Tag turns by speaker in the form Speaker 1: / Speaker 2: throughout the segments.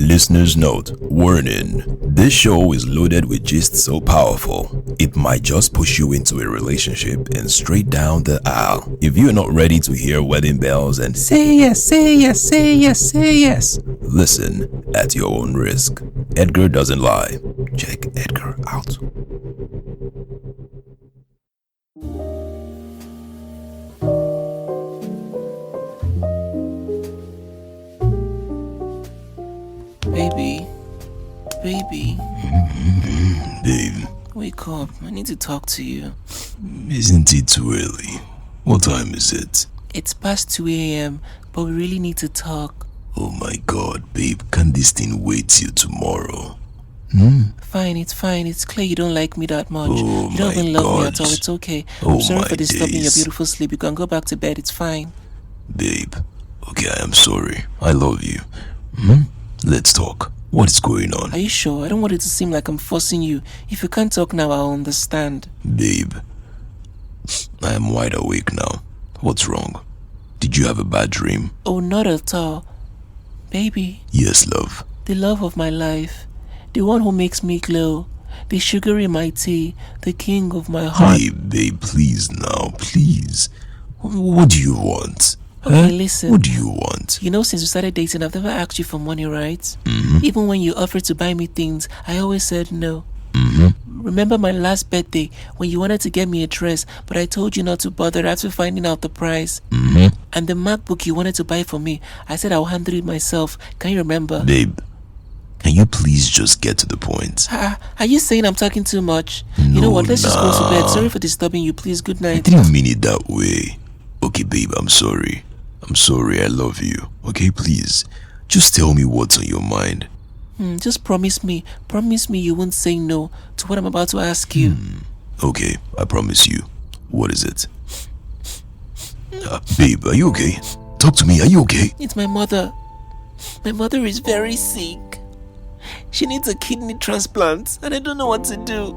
Speaker 1: Listener's note, warning. This show is loaded with gist so powerful, it might just push you into a relationship and straight down the aisle. If you're not ready to hear wedding bells and say yes, say yes, say yes, say yes, listen at your own risk. Edgar doesn't lie. Check Edgar out.
Speaker 2: Baby.
Speaker 1: Babe,
Speaker 2: Wake up. I need to talk to you.
Speaker 1: isn't it too early? What time is it?
Speaker 2: It's past 2 a.m., but we really need to talk.
Speaker 1: Oh my god, babe, can this thing wait till tomorrow?
Speaker 2: Fine, it's fine. It's clear you don't like me that much.
Speaker 1: Oh
Speaker 2: You don't
Speaker 1: my
Speaker 2: even love me
Speaker 1: God.
Speaker 2: at all. It's okay.
Speaker 1: Oh
Speaker 2: I'm sorry
Speaker 1: my
Speaker 2: for disturbing your
Speaker 1: days.
Speaker 2: beautiful sleep. You can go back to bed. It's fine.
Speaker 1: Babe, okay, I am sorry. I love you. Let's talk. What is going on?
Speaker 2: Are you sure? I don't want it to seem like I'm forcing you. If you can't talk now, I'll understand.
Speaker 1: Babe, I am wide awake now. What's wrong? Did you have a bad dream?
Speaker 2: Oh, not at all. Baby,
Speaker 1: Yes, love.
Speaker 2: the love of my life. The one who makes me glow. The sugar in my tea. The king of my heart.
Speaker 1: Babe, please now, please. What do you want?
Speaker 2: Okay, listen.
Speaker 1: What do you want?
Speaker 2: You know, since we started dating, I've never asked you for money, right?
Speaker 1: Mm-hmm.
Speaker 2: Even when you offered to buy me things, I always said no. Remember my last birthday when you wanted to get me a dress, but I told you not to bother after finding out the price? And the MacBook you wanted to buy for me, I said I'll handle it myself. Can you remember?
Speaker 1: Babe, can you please just get to the point?
Speaker 2: Are you saying I'm talking too much? You know what? Let's just go to bed. Sorry for disturbing you. Please, good
Speaker 1: I
Speaker 2: night.
Speaker 1: didn't mean it that way. Okay, babe, I'm sorry. I'm sorry, I love you. Okay, please. Just tell me what's on your mind.
Speaker 2: Just promise me you won't say no to what I'm about to ask you.
Speaker 1: Okay, I promise you. What is it? Babe, are you okay? Talk to me, are you okay?
Speaker 2: It's my mother. My mother is very sick. She needs a kidney transplant and I don't know what to do.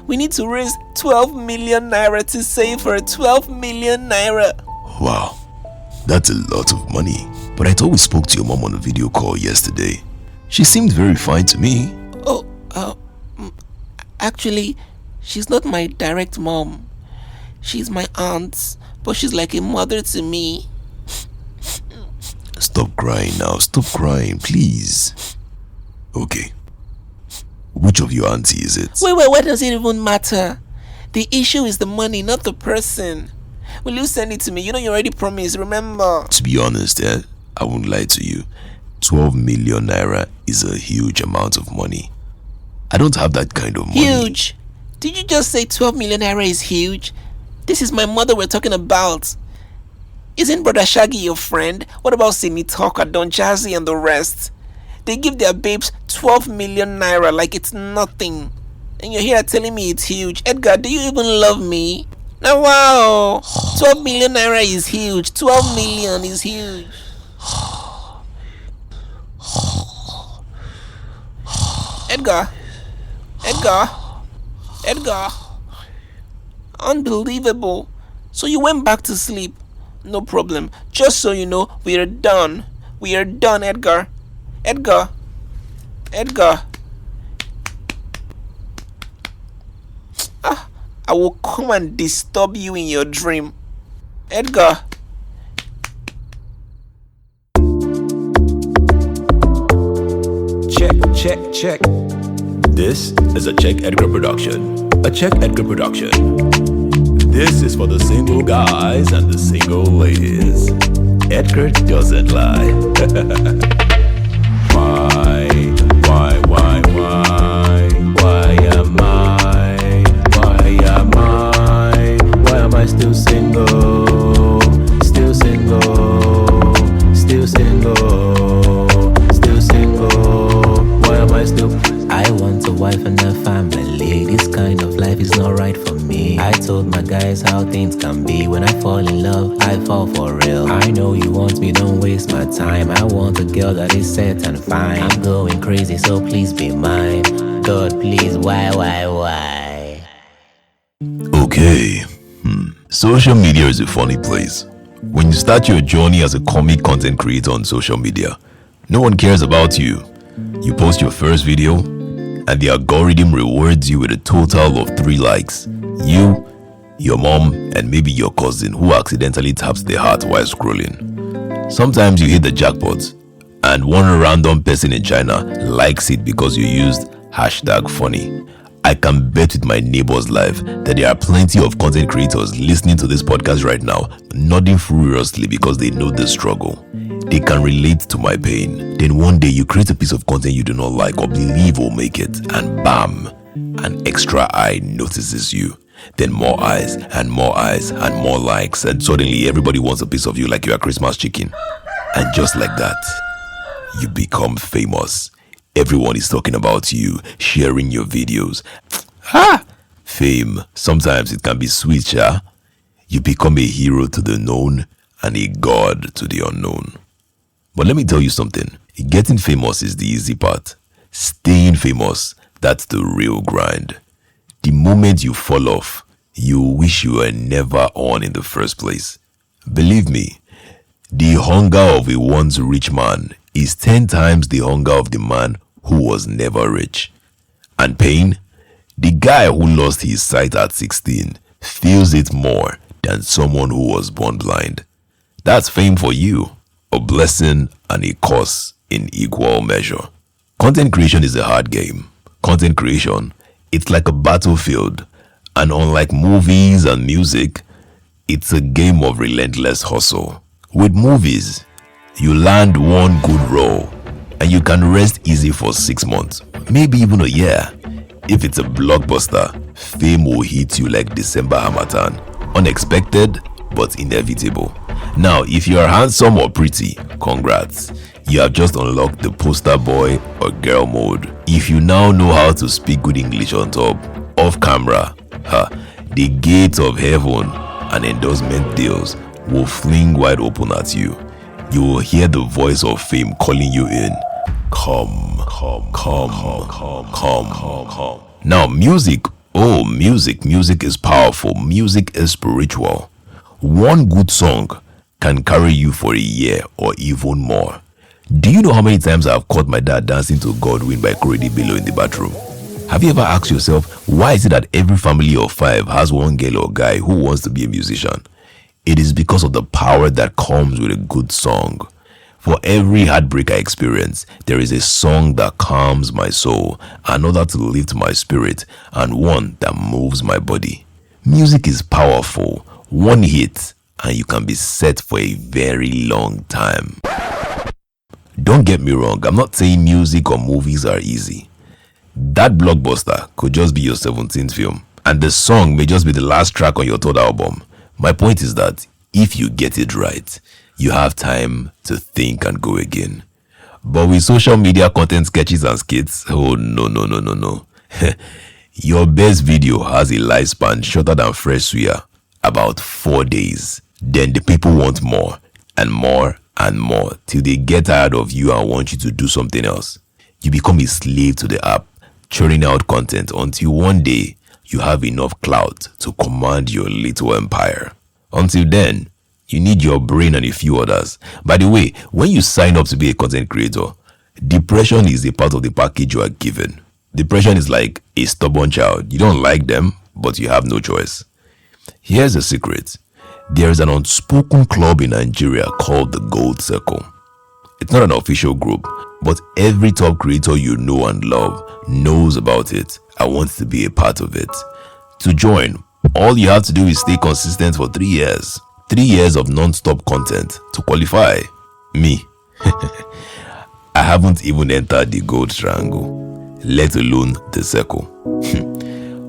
Speaker 2: We need to raise 12 million naira to save her. 12 million naira.
Speaker 1: Wow, that's a lot of money. But I thought we spoke to your mom on a video call yesterday. She seemed very fine to me.
Speaker 2: Actually, she's not my direct mom. She's my aunt, but she's like a mother to me.
Speaker 1: Stop crying now, stop crying, please. Okay. Which of your auntie is it?
Speaker 2: Wait, what does it even matter? The issue is the money, not the person. Will you send it to me? You know you already promised, remember?
Speaker 1: To be honest, I won't lie to you. 12 million naira is a huge amount of money. I don't have that kind of money.
Speaker 2: Huge? Did you just say 12 million naira is huge? This is my mother we're talking about. Isn't Brother Shaggy your friend? What about Simi Talker, Don Jazzy and the rest? They give their babes 12 million naira like it's nothing. And you're here telling me it's huge. Edgar, do you even love me? Now wow, 12 million naira is huge. 12 million is huge. Edgar. Unbelievable. So you went back to sleep. No problem. Just so you know, we are done. We are done, Edgar. Edgar. I will come and disturb you in your dream. Edgar.
Speaker 1: Check. This is a Check Edgar production. A Check Edgar production. This is for the single guys and the single ladies. Edgar doesn't lie. Why am I still single? Still single. Why am I still?
Speaker 2: I want a wife and a family. This kind of life is not right for me. I told my guys how things can be. When I fall in love, I fall for real. I know you want me, don't waste my time. I want a girl that is set and fine. I'm going crazy, so please be mine. God, please, why?
Speaker 1: Okay. Social media is a funny place. When you start your journey as a comic content creator on social media, no one cares about you. You post your first video, and the algorithm rewards you with a total of 3 likes. You, your mom, and maybe your cousin who accidentally taps their heart while scrolling. Sometimes you hit the jackpot, and one random person in China likes it because you used #funny. I can bet with my neighbor's life that there are plenty of content creators listening to this podcast right now, nodding furiously because they know the struggle. They can relate to my pain. Then one day you create a piece of content you do not like or believe will make it, and bam, an extra eye notices you. Then more eyes and more eyes and more likes, and suddenly everybody wants a piece of you like you are Christmas chicken. And just like that, you become famous. Everyone is talking about you, sharing your videos. Fame, sometimes it can be sweet, yeah? You become a hero to the known and a god to the unknown. But let me tell you something. Getting famous is the easy part. Staying famous, that's the real grind. The moment you fall off, you wish you were never on in the first place. Believe me, the hunger of a once rich man is 10 times the hunger of the man who was never rich. And pain, the guy who lost his sight at 16 feels it more than someone who was born blind. That's fame for you, a blessing and a curse in equal measure. Content creation is a hard game. Content creation, it's like a battlefield, and unlike movies and music, it's a game of relentless hustle. With movies, you land one good role and you can rest easy for 6 months, maybe even a year. If it's a blockbuster, fame will hit you like December Hamatan. Unexpected, but inevitable. Now, if you are handsome or pretty, congrats. You have just unlocked the poster boy or girl mode. If you now know how to speak good English on top, off camera, the gates of heaven and endorsement deals will fling wide open at you. You will hear the voice of fame calling you in. Come. Now, music is powerful. Music is spiritual. One good song can carry you for a year or even more. Do you know how many times I have caught my dad dancing to Godwin by Korede Bello in the bathroom? Have you ever asked yourself, why is it that every family of 5 has one girl or guy who wants to be a musician? It is because of the power that comes with a good song. For every heartbreak I experience, there is a song that calms my soul, another to lift my spirit, and one that moves my body. Music is powerful. One hit, and you can be set for a very long time. Don't get me wrong, I'm not saying music or movies are easy. That blockbuster could just be your 17th film, and the song may just be the last track on your 3rd album. My point is that if you get it right, you have time to think and go again. But with social media content sketches and skits, oh no. Your best video has a lifespan shorter than fresh suya, about 4 days. Then the people want more and more and more till they get tired of you and want you to do something else. You become a slave to the app, churning out content until one day you have enough clout to command your little empire. Until then, you need your brain and a few others. By the way, when you sign up to be a content creator, depression is a part of the package you are given. Depression is like a stubborn child. You don't like them, but you have no choice. Here's the secret. There is an unspoken club in Nigeria called the Gold Circle. It's not an official group, but every top creator you know and love knows about it and wants to be a part of it. To join, all you have to do is stay consistent for 3 years. 3 years of non-stop content to qualify. Me. I haven't even entered the gold triangle, let alone the circle.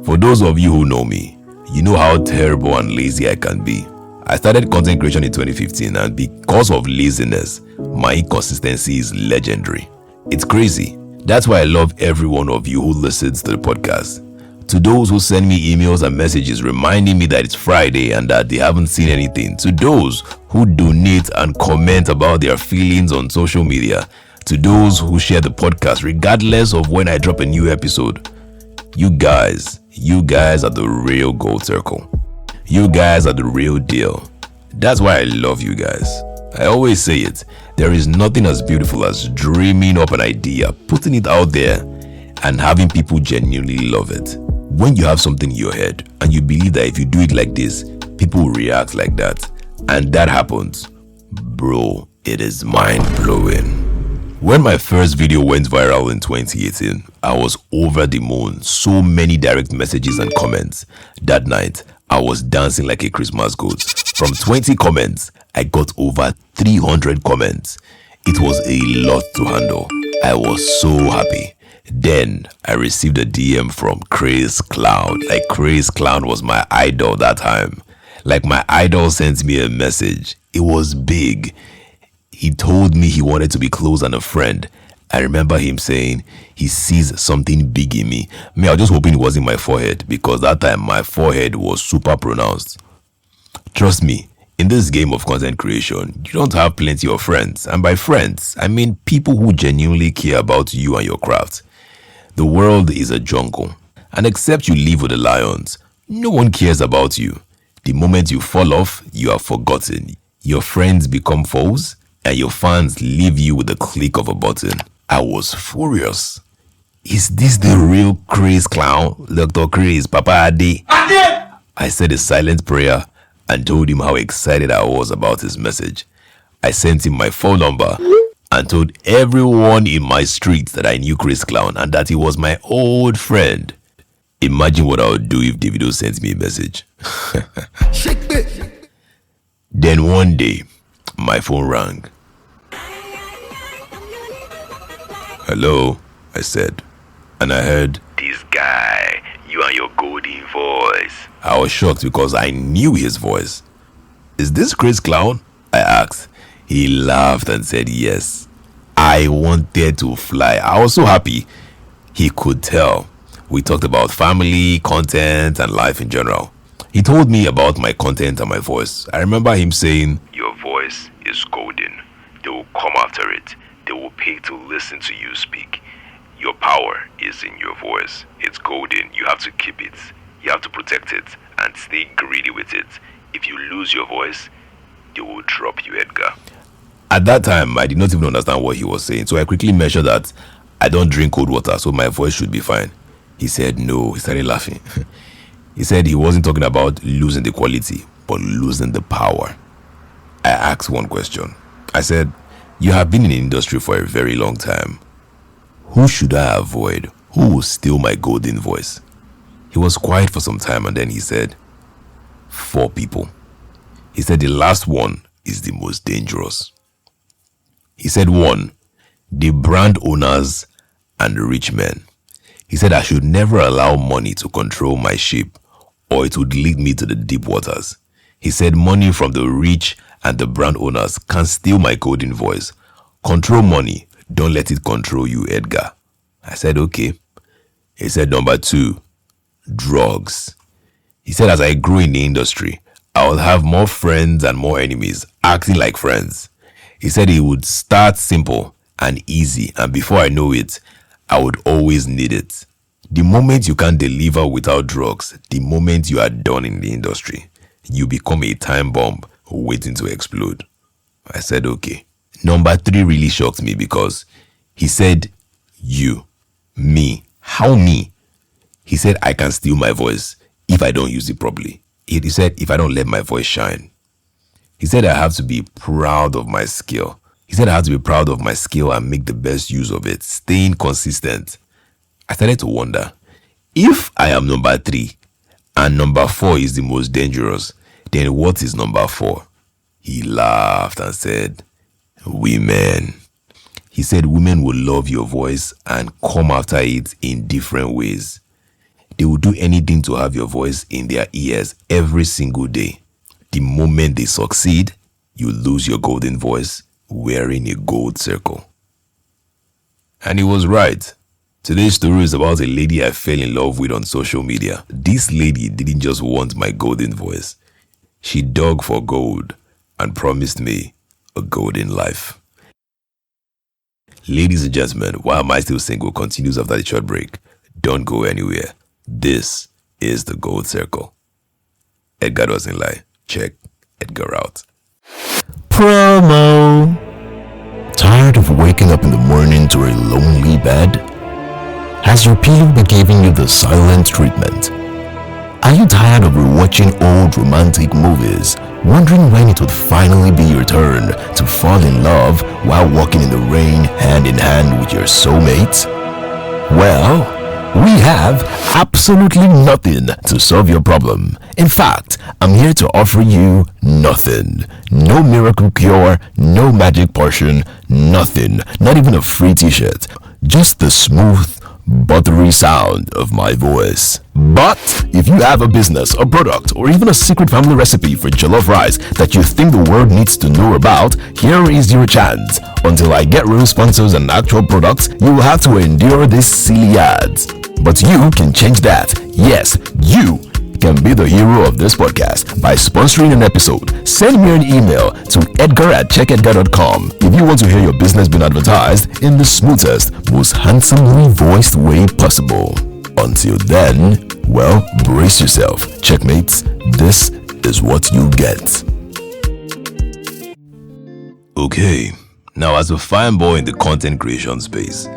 Speaker 1: For those of you who know me, you know how terrible and lazy I can be. I started content creation in 2015, and because of laziness, my inconsistency is legendary. It's crazy. That's why I love every one of you who listens to the podcast. To those who send me emails and messages reminding me that it's Friday and that they haven't seen anything. To those who donate and comment about their feelings on social media. To those who share the podcast regardless of when I drop a new episode. You guys are the real Gold Circle. You guys are the real deal. That's why I love you guys. I always say it. There is nothing as beautiful as dreaming up an idea, putting it out there, and having people genuinely love it. When you have something in your head and you believe that if you do it like this, people will react like that, and that happens, bro, it is mind-blowing. When my first video went viral in 2018, I was over the moon. So many direct messages and comments. That night, I was dancing like a Christmas goat. From 20 comments, I got over 300 comments. It was a lot to handle. I was so happy. Then, I received a DM from Craze Clown. Like, Craze Clown was my idol that time. Like, my idol sent me a message. It was big. He told me he wanted to be close and a friend. I remember him saying he sees something big in me. I was just hoping it wasn't my forehead, because that time my forehead was super pronounced. Trust me, in this game of content creation, you don't have plenty of friends. And by friends, I mean people who genuinely care about you and your craft. The world is a jungle. And except you live with the lions, no one cares about you. The moment you fall off, you are forgotten. Your friends become foes, and your fans leave you with the click of a button. I was furious. Is this the real Craze Clown? Dr. Craze, Papa Ade? I said a silent prayer and told him how excited I was about his message. I sent him my phone number and told everyone in my street that I knew Craze Clown and that he was my old friend. Imagine what I would do if Davido sent me a message. Then one day, my phone rang. Hello, I said, and I heard, "This guy, you and your golden voice." I was shocked because I knew his voice. "Is this Craze Clown?" I asked. He laughed and said yes. I wanted to fly. I was so happy. He could tell. We talked about family, content, and life in general. He told me about my content and my voice. I remember him saying, "Your voice is golden. They will come after it. They will pay to listen to you speak. Your power is in your voice. It's golden. You have to keep it. You have to protect it and stay greedy with it. If you lose your voice, they will drop you, Edgar." At that time, I did not even understand what he was saying, so I quickly measured that I don't drink cold water, so my voice should be fine. He said no. He started laughing. He said he wasn't talking about losing the quality, but losing the power. I asked one question. I said, "You have been in the industry for a very long time. Who should I avoid? Who will steal my golden voice?" He was quiet for some time and then he said, 4 people. He said the last one is the most dangerous. He said 1, the brand owners and the rich men. He said I should never allow money to control my ship or it would lead me to the deep waters. He said money from the rich and the brand owners can steal my golden voice. Control money. Don't let it control you, Edgar. I said, okay. He said number 2, drugs. He said as I grow in the industry, I will have more friends and more enemies acting like friends. He said it would start simple and easy, and before I know it, I would always need it. The moment you can't deliver without drugs, the moment you are done in the industry, you become a time bomb waiting to explode. I said, okay. Number 3 really shocked me because he said, you, me, how me? He said, I can steal my voice if I don't use it properly. He said, if I don't let my voice shine. He said, I have to be proud of my skill. He said, I have to be proud of my skill and make the best use of it, staying consistent. I started to wonder, if I am number 3 and number 4 is the most dangerous, then what is number 4? He laughed and said, women. He said women will love your voice and come after it in different ways. They will do anything to have your voice in their ears every single day. The moment they succeed, you lose your golden voice wearing a gold circle. And he was right. Today's story is about a lady I fell in love with on social media. This lady didn't just want my golden voice. She dug for gold and promised me a golden life. Ladies and gentlemen, Why Am I Still Single continues after the short break. Don't go anywhere. This is the Gold Circle. Edgar doesn't lie. Check Edgar out.
Speaker 2: Promo.
Speaker 1: Tired of waking up in the morning to a lonely bed? Has your pillow been giving you the silent treatment? Are you tired of rewatching old romantic movies, wondering when it would finally be your turn to fall in love while walking in the rain hand in hand with your soulmate? Well, we have absolutely nothing to solve your problem. In fact, I'm here to offer you nothing. No miracle cure, no magic potion, nothing. Not even a free t-shirt. Just the smooth, buttery sound of my voice. But if you have a business, a product, or even a secret family recipe for jollof rice that you think the world needs to know about, here is your chance. Until I get real sponsors and actual products, you will have to endure these silly ads. But you can change that. Yes, you can be the hero of this podcast by sponsoring an episode. Send me an email to edgar@checkedgar.com if you want to hear your business being advertised in the smoothest, most handsomely voiced way possible. Until then, well, brace yourself, checkmates. This is what you get. Okay, now as a fine boy in the content creation space,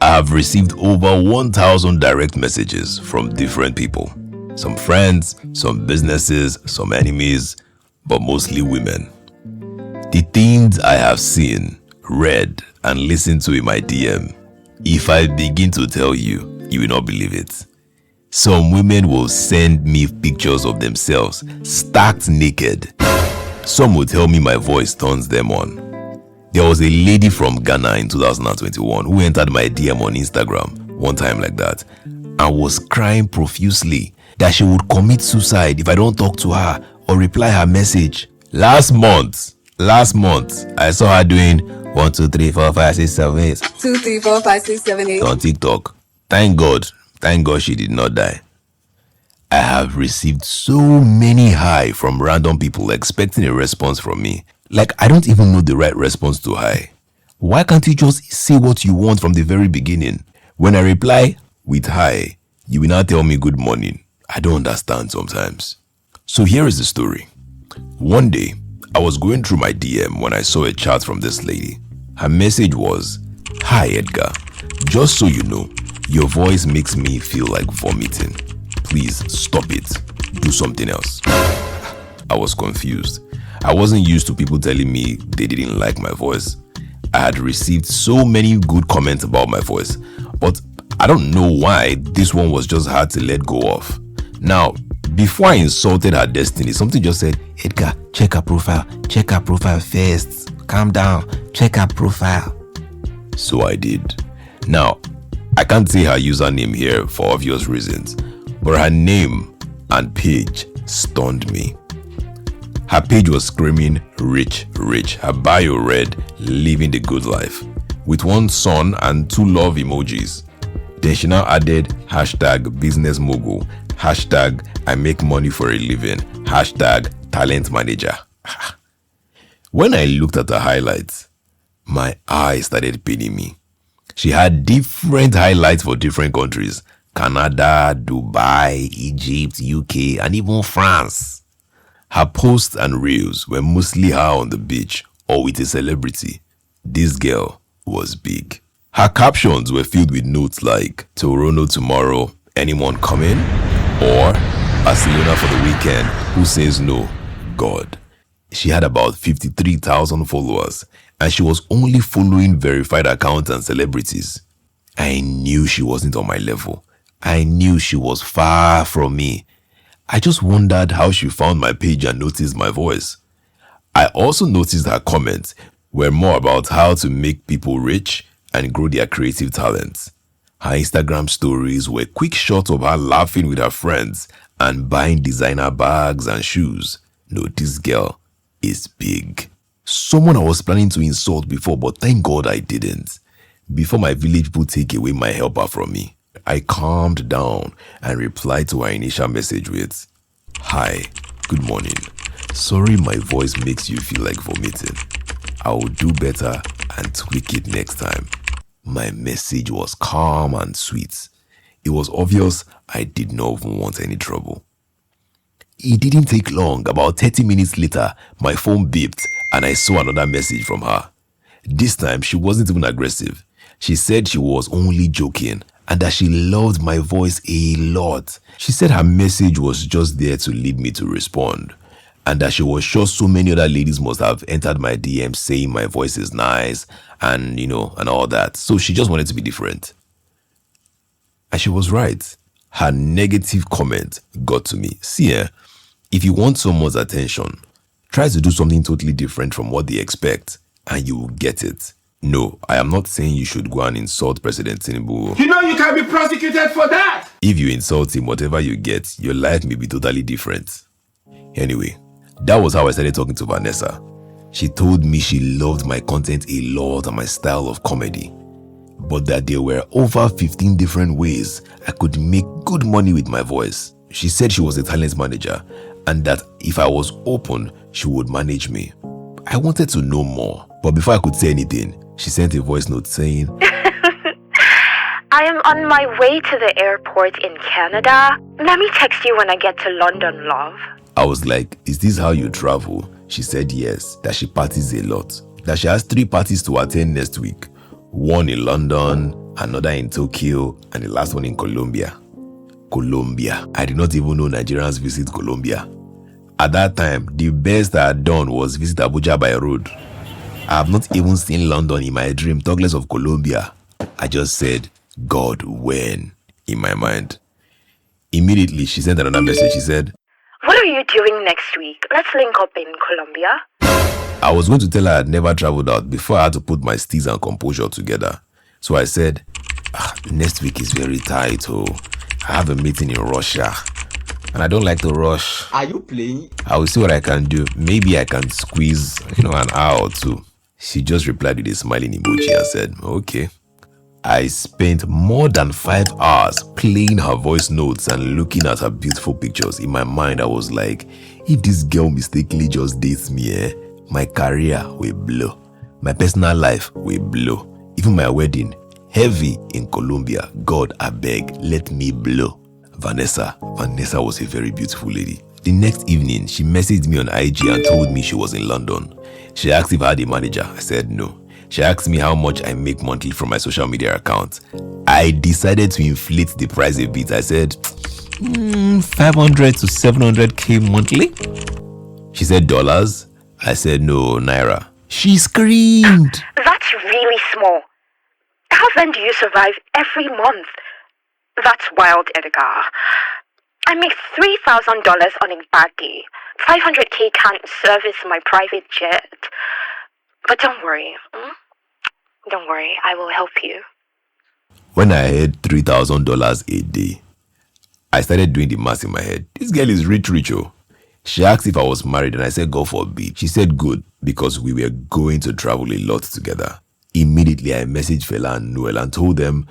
Speaker 1: I have received over 1,000 direct messages from different people. Some friends, some businesses, some enemies, but mostly women. The things I have seen, read, and listened to in my DM, if I begin to tell you, you will not believe it. Some women will send me pictures of themselves stark naked. Some will tell me my voice turns them on. There was a lady from Ghana in 2021 who entered my DM on Instagram one time like that and was crying profusely that she would commit suicide if I don't talk to her or reply her message. Last month, I saw her doing 1, 2, 3, 4, 5, 6, 7, 8. 2, 3, 4, 5, 6, 7, 8 on TikTok. Thank God she did not die. I have received so many hi from random people expecting a response from me. Like, I don't even know the right response to hi. Why can't you just say what you want from the very beginning? When I reply with hi, you will now tell me good morning. I don't understand sometimes. So here is the story. One day, I was going through my DM when I saw a chat from this lady. Her message was, "Hi Edgar, just so you know, your voice makes me feel like vomiting. Please stop it. Do something else." I was confused. I wasn't used to people telling me they didn't like my voice. I had received so many good comments about my voice, but I don't know why this one was just hard to let go of. Now, before I insulted her destiny, something just said, "Edgar, check her profile first. Calm down, check her profile." So I did. Now, I can't say her username here for obvious reasons, but her name and page stunned me. Her page was screaming rich. Her bio read, "Living the good life," with one son and 2 love emojis. Then she now added hashtag business mogul, hashtag I make money for a living, hashtag talent manager. When I looked at her highlights, my eyes started paining me. She had different highlights for different countries: Canada, Dubai, Egypt, UK, and even France. Her posts and reels were mostly her on the beach or with a celebrity. This girl was big. Her captions were filled with notes like "Toronto tomorrow, anyone coming?" or "Barcelona for the weekend, who says no? God." She had about 53,000 followers and she was only following verified accounts and celebrities. I knew she wasn't on my level. I knew she was far from me. I just wondered how she found my page and noticed my voice. I also noticed her comments were more about how to make people rich and grow their creative talents. Her Instagram stories were quick shots of her laughing with her friends and buying designer bags and shoes. No, this girl is big. Someone I was planning to insult before, but thank God I didn't. Before my village people take away my helper from me, I calmed down and replied to her initial message with, "Hi, good morning. Sorry my voice makes you feel like vomiting. I will do better and tweak it next time." My message was calm and sweet. It was obvious I did not even want any trouble. It didn't take long. About 30 minutes later, my phone beeped and I saw another message from her. This time, she wasn't even aggressive. She said she was only joking and that she loved my voice a lot. She said her message was just there to lead me to respond, and that she was sure so many other ladies must have entered my DM saying my voice is nice and, and all that. So she just wanted to be different. And she was right. Her negative comment got to me. See, if you want someone's attention, try to do something totally different from what they expect, and you will get it. No, I am not saying you should go and insult President Tinubu.
Speaker 3: You know you can be prosecuted for that.
Speaker 1: If you insult him, whatever you get, your life may be totally different. Anyway, that was how I started talking to Vanessa. She told me she loved my content a lot and my style of comedy, but that there were over 15 different ways I could make good money with my voice. She said she was a talent manager and that if I was open, she would manage me. I wanted to know more, but before I could say anything, she sent a voice note saying,
Speaker 4: I am on my way to the airport in Canada. Let me text you when I get to London, love.
Speaker 1: I was like, is this how you travel? She said yes, that she parties a lot, that she has 3 parties to attend next week. One in London, another in Tokyo, and the last one in Colombia. Colombia. I did not even know Nigerians visit Colombia. At that time, the best I had done was visit Abuja by road. I have not even seen London in my dream, talk less of Colombia. I just said, God, when? In my mind. Immediately, she sent another message. She said,
Speaker 4: what are you doing next week? Let's link up in Colombia.
Speaker 1: I was going to tell her I had never traveled out before I had to put my steez and composure together. So I said, next week is very tight. I have a meeting in Russia and I don't like to rush.
Speaker 3: Are you playing?
Speaker 1: I will see what I can do. Maybe I can squeeze, an hour or two. She just replied with a smiling emoji and said, okay. I spent more than 5 hours playing her voice notes and looking at her beautiful pictures. In my mind, I was like, if this girl mistakenly just dates me, my career will blow. My personal life will blow. Even my wedding, heavy in Colombia. God, I beg, let me blow. Vanessa was a very beautiful lady. The next evening, she messaged me on IG and told me she was in London. She asked if I had a manager. I said no. She asked me how much I make monthly from my social media account. I decided to inflate the price a bit. I said, 500 to 700k monthly? She said dollars. I said no, naira. She screamed.
Speaker 4: That's really small. How then do you survive every month? That's wild, Edgar. I make $3,000 on a bad day. 500k can't service my private jet. But don't worry. Don't worry, I will help you.
Speaker 1: When I had $3,000 a day, I started doing the math in my head. This girl is rich. She asked if I was married and I said, God forbid. She said good, because we were going to travel a lot together. Immediately, I messaged Fela and Noel and told them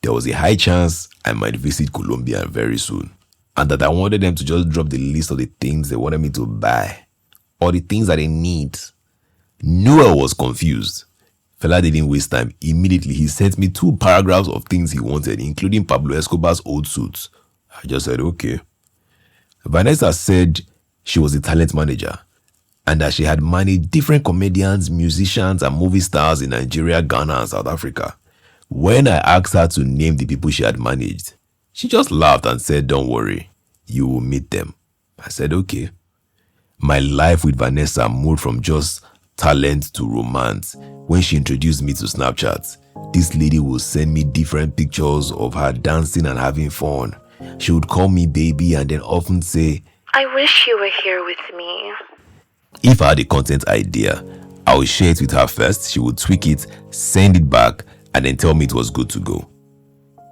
Speaker 1: there was a high chance I might visit Colombia very soon. And that I wanted them to just drop the list of the things they wanted me to buy or the things that they need. Noel was confused. Fela didn't waste time. Immediately, he sent me 2 paragraphs of things he wanted, including Pablo Escobar's old suits. I just said, okay. Vanessa said she was a talent manager and that she had managed different comedians, musicians, and movie stars in Nigeria, Ghana, and South Africa. When I asked her to name the people she had managed, she just laughed and said, don't worry, you will meet them. I said, okay. My life with Vanessa moved from just talent to romance. When she introduced me to Snapchat, this lady would send me different pictures of her dancing and having fun. She would call me baby and then often say,
Speaker 4: I wish you were here with me.
Speaker 1: If I had a content idea, I would share it with her first. She would tweak it, send it back, and then tell me it was good to go.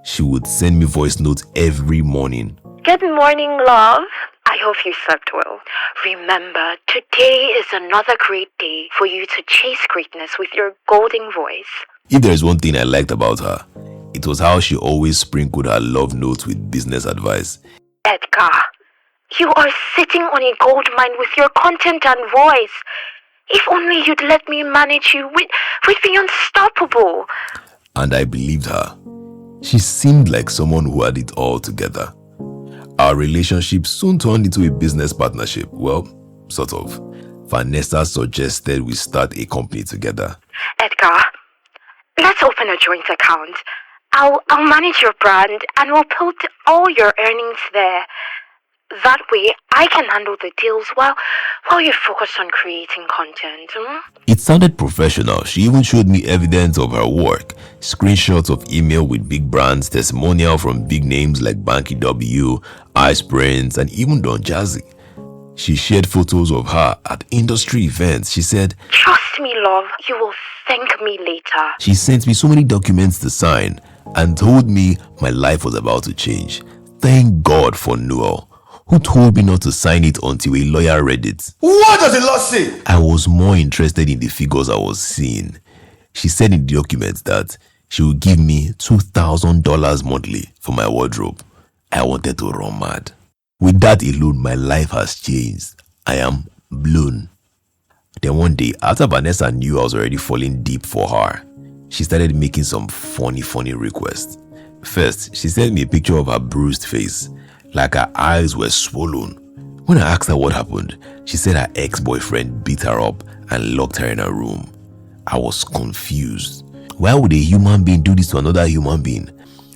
Speaker 1: She would send me voice notes every morning.
Speaker 4: Good morning, love. I hope you slept well. Remember, today is another great day for you to chase greatness with your golden voice.
Speaker 1: If there is one thing I liked about her, it was how she always sprinkled her love notes with business advice.
Speaker 4: Edgar, you are sitting on a gold mine with your content and voice. If only you'd let me manage you, we'd be unstoppable.
Speaker 1: And I believed her. She seemed like someone who had it all together. Our relationship soon turned into a business partnership. Well, sort of. Vanessa suggested we start a company together.
Speaker 4: Edgar, let's open a joint account. I'll manage your brand and we'll put all your earnings there. That way, I can handle the deals while you focus on creating content.
Speaker 1: It sounded professional. She even showed me evidence of her work, screenshots of email with big brands, testimonial from big names like Banky W, Ice Prince, and even Don Jazzy. She shared photos of her at industry events. She said,
Speaker 4: "Trust me, love, you will thank me later."
Speaker 1: She sent me so many documents to sign and told me my life was about to change. Thank God for Noel, who told me not to sign it until a lawyer read it.
Speaker 3: What does the law say?
Speaker 1: I was more interested in the figures I was seeing. She said in the document that she would give me $2,000 monthly for my wardrobe. I wanted to run mad. With that alone, my life has changed. I am blown. Then one day, after Vanessa knew I was already falling deep for her, she started making some funny requests. First, she sent me a picture of her bruised face, like her eyes were swollen. When I asked her what happened, she said her ex-boyfriend beat her up and locked her in her room. I was confused. Why would a human being do this to another human being?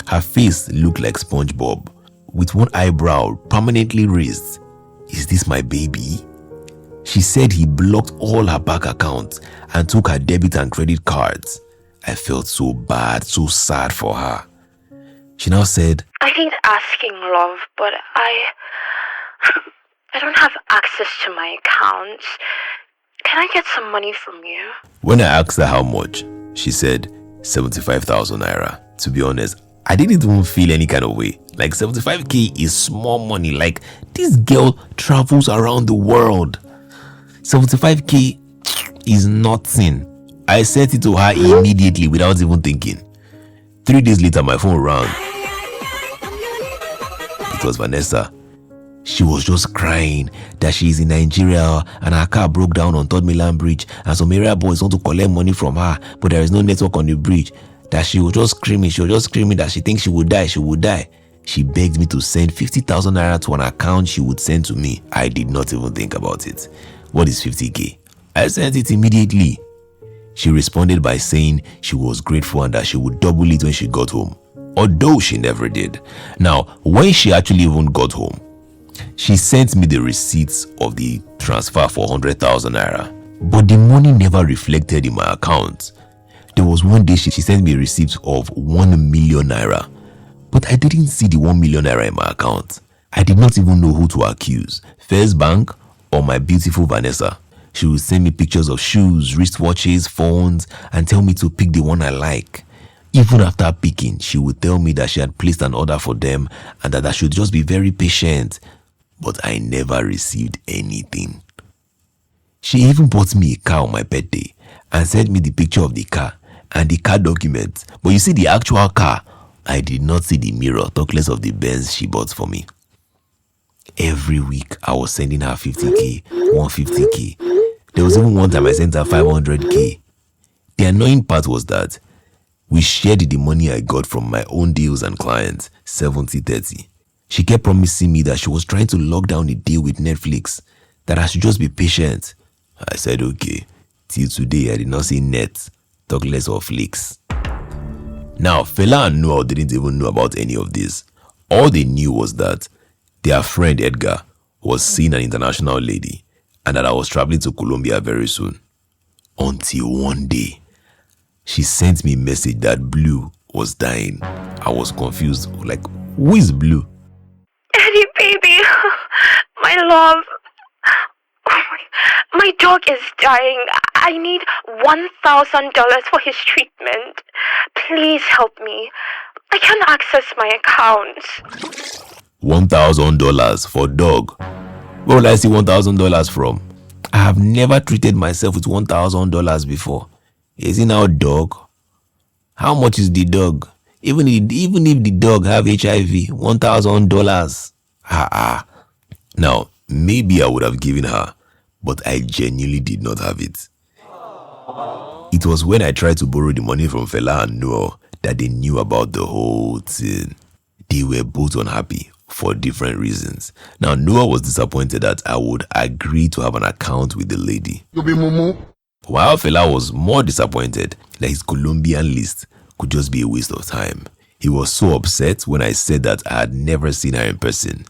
Speaker 1: Her face looked like SpongeBob, with one eyebrow permanently raised. Is this my baby? She said he blocked all her bank accounts and took her debit and credit cards. I felt so bad, so sad for her. She now said,
Speaker 4: "I hate asking, love, but I don't have access to my accounts. Can I get some money from you?"
Speaker 1: When I asked her how much, she said 75,000 naira. To be honest, I didn't even feel any kind of way. Like 75k is small money. Like, this girl travels around the world. 75k is nothing. I sent it to her immediately without even thinking. 3 days later, my phone rang. It was Vanessa. She was just crying that she is in Nigeria and her car broke down on 3rd Milan Bridge and some area boys want to collect money from her, but there is no network on the bridge. That she was just screaming that she thinks she would die. She begged me to send 50,000 naira to an account she would send to me. I did not even think about it. What is 50k? I sent it immediately. She responded by saying she was grateful and that she would double it when she got home, although she never did. Now, when she actually even got home, she sent me the receipts of the transfer for 100,000 naira, but the money never reflected in my account. There was one day she sent me receipts of 1 million naira, but I didn't see the 1 million naira in my account. I did not even know who to accuse, First Bank or my beautiful Vanessa. She would send me pictures of shoes, wristwatches, phones, and tell me to pick the one I like. Even after picking, she would tell me that she had placed an order for them and that I should just be very patient. But I never received anything. She even bought me a car on my birthday and sent me the picture of the car and the car document. But you see the actual car, I did not see the mirror, talk less of the Benz she bought for me. Every week, I was sending her 50k, 150k. There was even one time I sent her 500k. The annoying part was that we shared the money I got from my own deals and clients, 70-30. She kept promising me that she was trying to lock down a deal with Netflix, that I should just be patient. I said okay. Till today, I did not see net, talk less of Flix. Now, Fela and Noel didn't even know about any of this. All they knew was that their friend Edgar was seeing an international lady and that I was traveling to Colombia very soon. Until one day, she sent me a message that Blue was dying. I was confused, like, who is Blue?
Speaker 4: Eddie, baby, my love. My dog is dying. I need $1,000 for his treatment. Please help me. I can't access my accounts.
Speaker 1: $1,000 for dog? Where will I see $1,000 from? I have never treated myself with $1,000 before. Is it now dog? How much is the dog? Even if the dog have HIV, $1,000. Now, maybe I would have given her, but I genuinely did not have it. It was when I tried to borrow the money from Fela and Noel that they knew about the whole thing. They were both unhappy for different reasons. Now, Noel was disappointed that I would agree to have an account with the lady.
Speaker 3: You be mumu.
Speaker 1: While Fela was more disappointed that his Colombian list could just be a waste of time. He was so upset when I said that I had never seen her in person.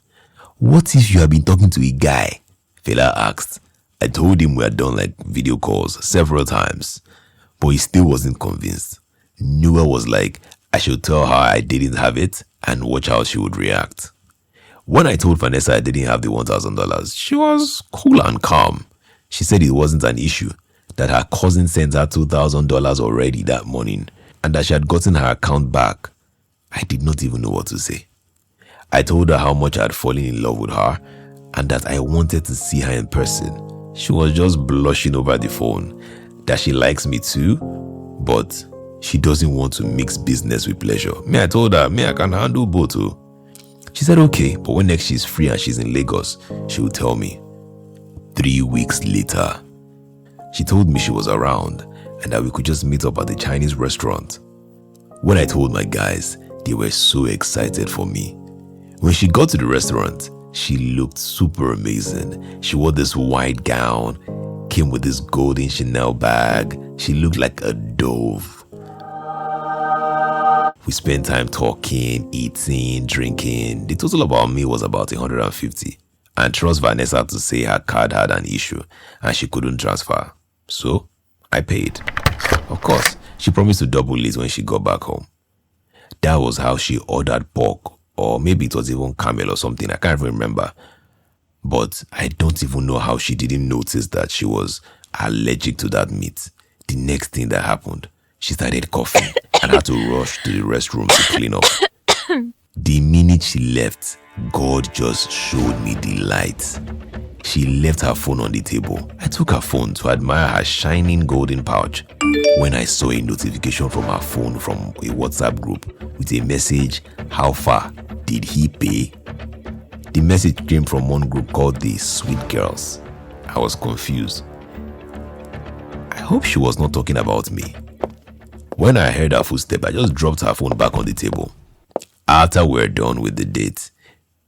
Speaker 1: What if you had been talking to a guy? Fela asked. I told him we had done like video calls several times, but he still wasn't convinced. Nua was like, I should tell her I didn't have it and watch how she would react. When I told Vanessa I didn't have the $1,000, she was cool and calm. She said it wasn't an issue, that her cousin sent her $2,000 already that morning and that she had gotten her account back. I did not even know what to say. I told her how much I had fallen in love with her and that I wanted to see her in person. She was just blushing over the phone, that she likes me too, but she doesn't want to mix business with pleasure. I told her, I can handle both too. She said okay, but when next she's free and she's in Lagos, she will tell me. 3 weeks later, she told me she was around and that we could just meet up at the Chinese restaurant. When I told my guys, they were so excited for me. When she got to the restaurant, she looked super amazing. She wore this white gown, came with this golden Chanel bag. She looked like a dove. We spent time talking, eating, drinking. The total of our meal was about $150. And trust Vanessa to say her card had an issue and she couldn't transfer. So, I paid. Of course, she promised to double it when she got back home. That was how she ordered pork, or maybe it was even camel or something, I can't even remember. But I don't even know how she didn't notice that she was allergic to that meat. The next thing that happened, she started coughing and had to rush to the restroom to clean up. The minute she left, God just showed me the light. She left her phone on the table. I took her phone to admire her shining golden pouch when I saw a notification from her phone from a WhatsApp group with a message, how far did he pay? The message came from one group called the Sweet Girls. I was confused. I hope she was not talking about me. When I heard her footstep, I just dropped her phone back on the table. After we were done with the date,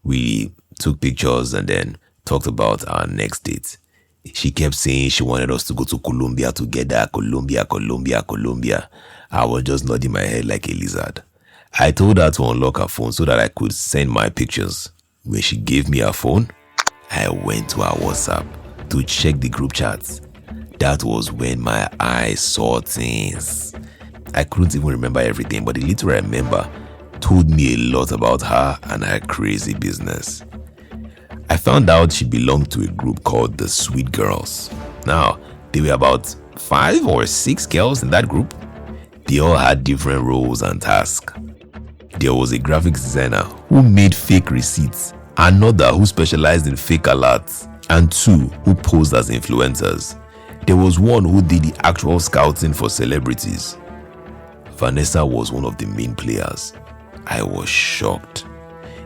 Speaker 1: we took pictures and then talked about our next date. She kept saying she wanted us to go to Colombia together. Colombia. I was just nodding my head like a lizard. I told her to unlock her phone so that I could send my pictures. When she gave me her phone, I went to her WhatsApp to check the group chats. That was when my eyes saw things. I couldn't even remember everything, but the little I remember told me a lot about her and her crazy business. I found out she belonged to a group called the Sweet Girls. Now, there were about 5 or 6 girls in that group. They all had different roles and tasks. There was a graphics designer who made fake receipts, another who specialized in fake alerts, and 2 who posed as influencers. There was one who did the actual scouting for celebrities. Vanessa was one of the main players. I was shocked.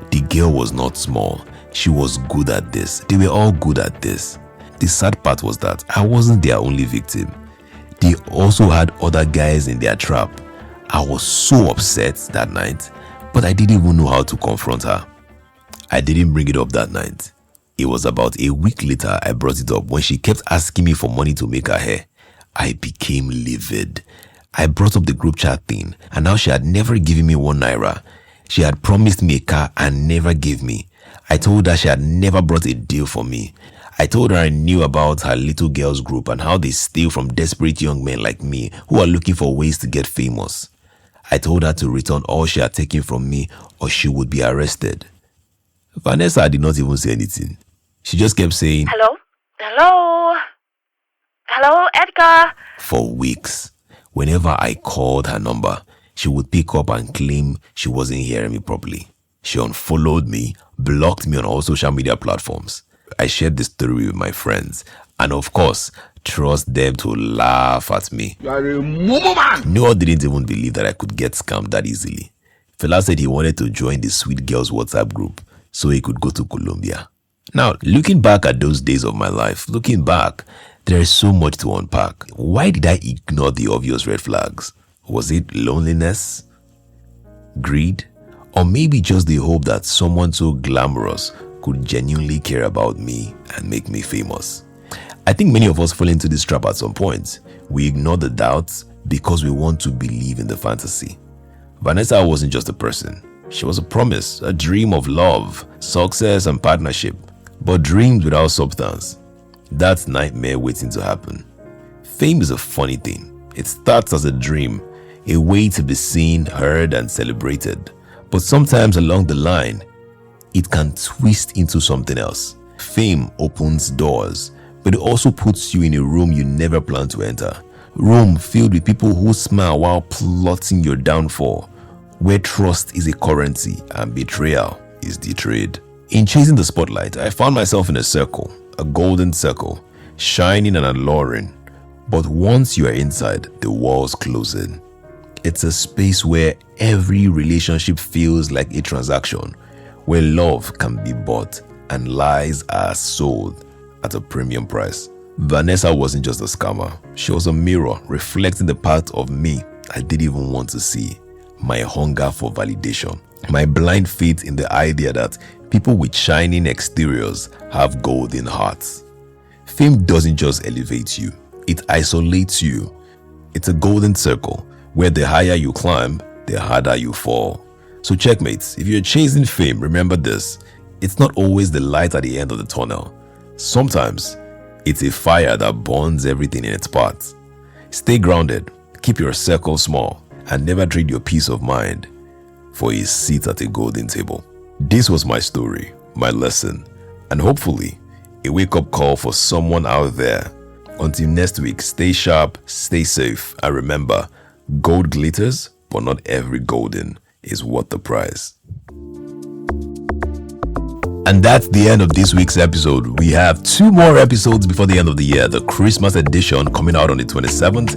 Speaker 1: The girl was not small. She was good at this. They were all good at this. The sad part was that I wasn't their only victim. They also had other guys in their trap. I was so upset that night, but I didn't even know how to confront her. I didn't bring it up that night. It was about a week later I brought it up when she kept asking me for money to make her hair. I became livid. I brought up the group chat thing, and now she had never given me $1. She had promised me a car and never gave me. I told her she had never brought a deal for me. I told her I knew about her little girls group and how they steal from desperate young men like me who are looking for ways to get famous. I told her to return all she had taken from me or she would be arrested. Vanessa did not even say anything. She just kept saying,
Speaker 4: Hello, Edgar.
Speaker 1: For weeks. Whenever I called her number, she would pick up and claim she wasn't hearing me properly. She unfollowed me, blocked me on all social media platforms. I shared the story with my friends and of course, trust them to laugh at me.
Speaker 3: You are a mumu man.
Speaker 1: No one didn't even believe that I could get scammed that easily. Fela said he wanted to join the Sweet Girls WhatsApp group so he could go to Colombia. Now, looking back at those days of my life, there is so much to unpack. Why did I ignore the obvious red flags? Was it loneliness? Greed? Or maybe just the hope that someone so glamorous could genuinely care about me and make me famous? I think many of us fall into this trap at some point. We ignore the doubts because we want to believe in the fantasy. Vanessa wasn't just a person. She was a promise, a dream of love, success, and partnership. But dreams without substance, that's nightmare waiting to happen. Fame is a funny thing. It starts as a dream, a way to be seen, heard, and celebrated. But sometimes along the line, it can twist into something else. Fame opens doors, but it also puts you in a room you never planned to enter. Room filled with people who smile while plotting your downfall, where trust is a currency and betrayal is the trade. In chasing the spotlight, I found myself in a circle, a golden circle, shining and alluring. But once you are inside, the walls close in. It's a space where every relationship feels like a transaction, where love can be bought and lies are sold at a premium price. Vanessa wasn't just a scammer. She was a mirror reflecting the part of me I didn't even want to see. My hunger for validation. My blind faith in the idea that people with shining exteriors have golden hearts. Fame doesn't just elevate you. It isolates you. It's a golden circle where the higher you climb, the harder you fall. So checkmates, if you're chasing fame, remember this. It's not always the light at the end of the tunnel. Sometimes, it's a fire that burns everything in its path. Stay grounded, keep your circle small, and never trade your peace of mind for a seat at a golden table. This was my story, my lesson, and hopefully, a wake-up call for someone out there. Until next week, stay sharp, stay safe, and remember, gold glitters, but not every golden is worth the price. And that's the end of this week's episode. We have 2 more episodes before the end of the year. The Christmas edition coming out on the 27th,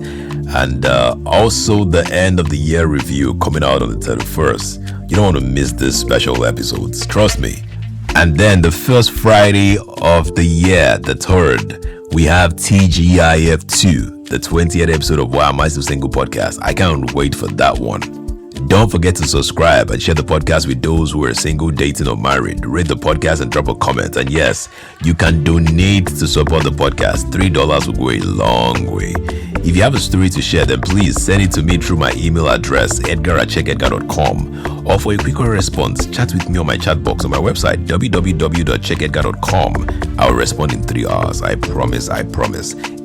Speaker 1: and also the end of the year review coming out on the 31st. You don't want to miss these special episodes, trust me. And then the first Friday of the year, the 3rd, we have TGIF2, the 20th episode of Why Am I Still Single podcast. I can't wait for that one. Don't forget to subscribe and share the podcast with those who are single, dating, or married. Rate the podcast and drop a comment. And yes, you can donate to support the podcast. $3 will go a long way. If you have a story to share, then please send it to me through my email address, edgar@checkedgar.com. Or for a quicker response, chat with me on my chat box on my website, www.checkedgar.com. I'll respond in 3 hours. I promise.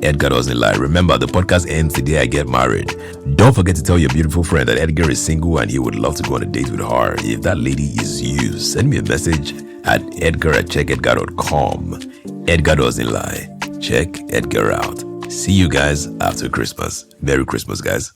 Speaker 1: Edgar doesn't lie. Remember, the podcast ends the day I get married. Don't forget to tell your beautiful friend that Edgar is single and he would love to go on a date with her. If that lady is you, send me a message at edgar@checkedgar.com. Edgar doesn't lie. Check Edgar out. See you guys after Christmas. Merry Christmas, guys.